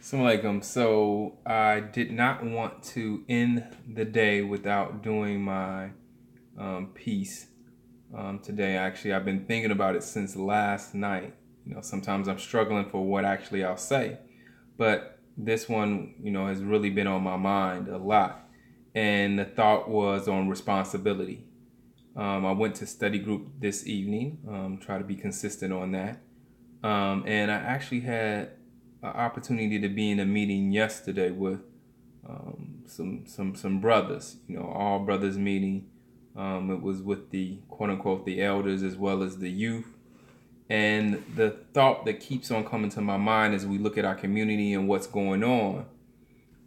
Assalamu alaikum. So I did not want to end the day without doing my piece today. Actually, I've been thinking about it since last night. Sometimes I'm struggling for what actually I'll say, but this one, has really been on my mind a lot. And the thought was on responsibility. I went to study group this evening, try to be consistent on that. And I actually had an opportunity to be in a meeting yesterday with some brothers, all brothers meeting. It was with the quote unquote the elders as well as the youth. And the thought that keeps on coming to my mind as we look at our community and what's going on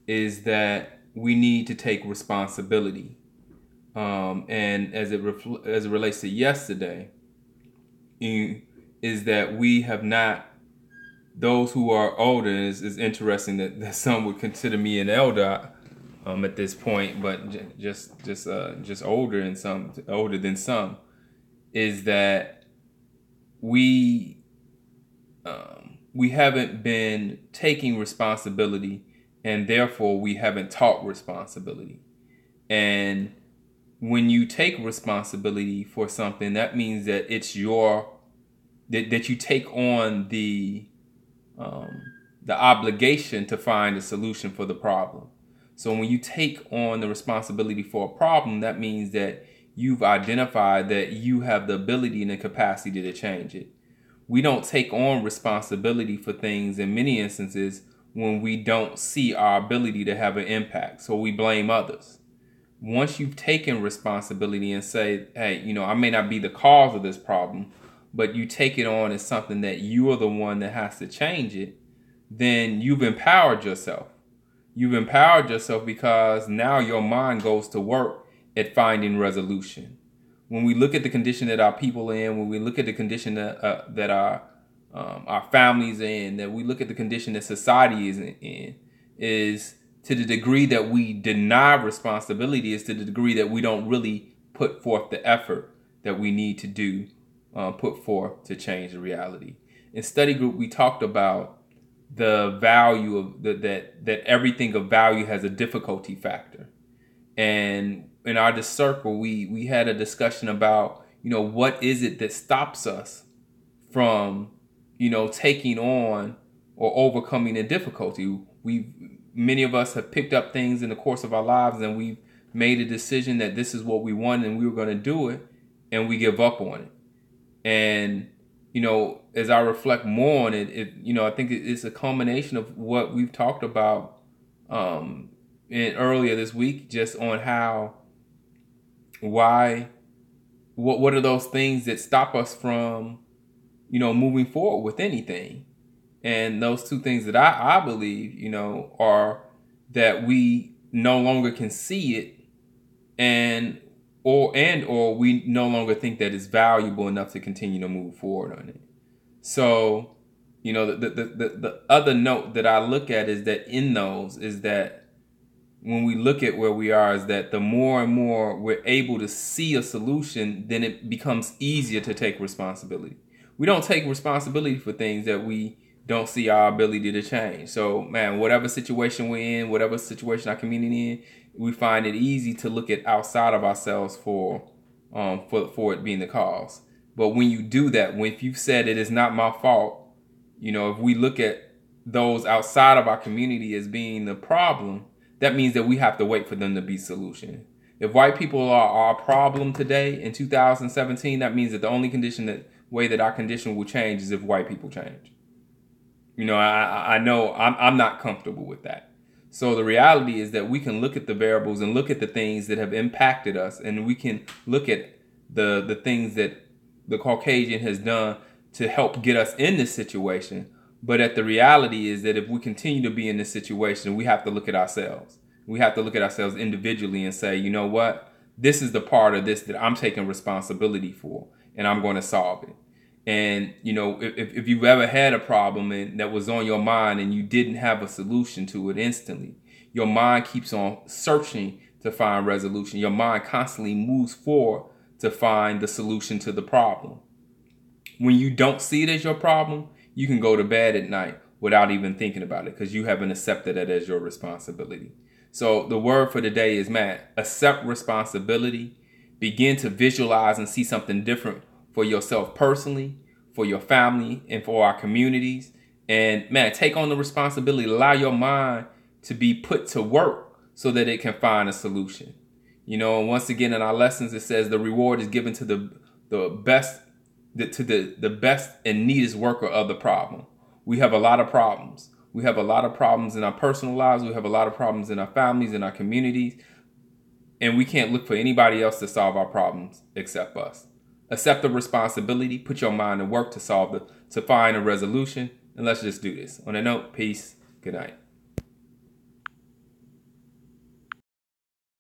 is that we need to take responsibility. And as it relates to yesterday, is that we have not, those who are older, is interesting that some would consider me an elder at this point, but just older and some older than some, is that we haven't been taking responsibility, and therefore we haven't taught responsibility. And when you take responsibility for something, that means that it's that you take on the obligation to find a solution for the problem. So when you take on the responsibility for a problem, that means that you've identified that you have the ability and the capacity to change it. We don't take on responsibility for things in many instances when we don't see our ability to have an impact. So we blame others. Once you've taken responsibility and say, hey, I may not be the cause of this problem, but you take it on as something that you are the one that has to change it, then you've empowered yourself. You've empowered yourself because now your mind goes to work at finding resolution. When we look at the condition that our people are in, when we look at the condition that our families are in, that we look at the condition that society is in, is to the degree that we deny responsibility, is to the degree that we don't really put forth the effort that we need to do, put forth to change the reality. In study group, we talked about the value of that everything of value has a difficulty factor. And in our circle, we had a discussion about, what is it that stops us from, taking on or overcoming a difficulty. Many of us have picked up things in the course of our lives, and we've made a decision that this is what we want and we were going to do it, and we give up on it. And, as I reflect more on it, I think it's a culmination of what we've talked about earlier this week, just on what are those things that stop us from, moving forward with anything. And those two things that I believe, are that we no longer can see it, or we no longer think that it's valuable enough to continue to move forward on it. So, the other note that I look at is that when we look at where we are, is that the more and more we're able to see a solution, then it becomes easier to take responsibility. We don't take responsibility for things that we don't see our ability to change. So, man, whatever situation we're in, whatever situation our community in, we find it easy to look at outside of ourselves for it being the cause. But when you do that, if you've said it is not my fault, if we look at those outside of our community as being the problem, that means that we have to wait for them to be solution. If white people are our problem today in 2017, that means that the only way that our condition will change is if white people change. I know I'm not comfortable with that. So the reality is that we can look at the variables and look at the things that have impacted us, and we can look at the things that the Caucasian has done to help get us in this situation. But the reality is that if we continue to be in this situation, we have to look at ourselves. We have to look at ourselves individually and say, you know what? This is the part of this that I'm taking responsibility for, and I'm going to solve it. And, if you've ever had a problem and that was on your mind and you didn't have a solution to it instantly, your mind keeps on searching to find resolution. Your mind constantly moves forward to find the solution to the problem. When you don't see it as your problem, you can go to bed at night without even thinking about it, because you haven't accepted it as your responsibility. So the word for today is, man, accept responsibility. Begin to visualize and see something different for yourself personally, for your family, and for our communities. And man, take on the responsibility. Allow your mind to be put to work so that it can find a solution. You know, and once again in our lessons, it says the reward is given to the best and neatest worker of the problem. We have a lot of problems. We have a lot of problems in our personal lives. We have a lot of problems in our families, in our communities. And we can't look for anybody else to solve our problems except us. Accept the responsibility. Put your mind to work to find a resolution. And let's just do this. On that note, peace. Good night.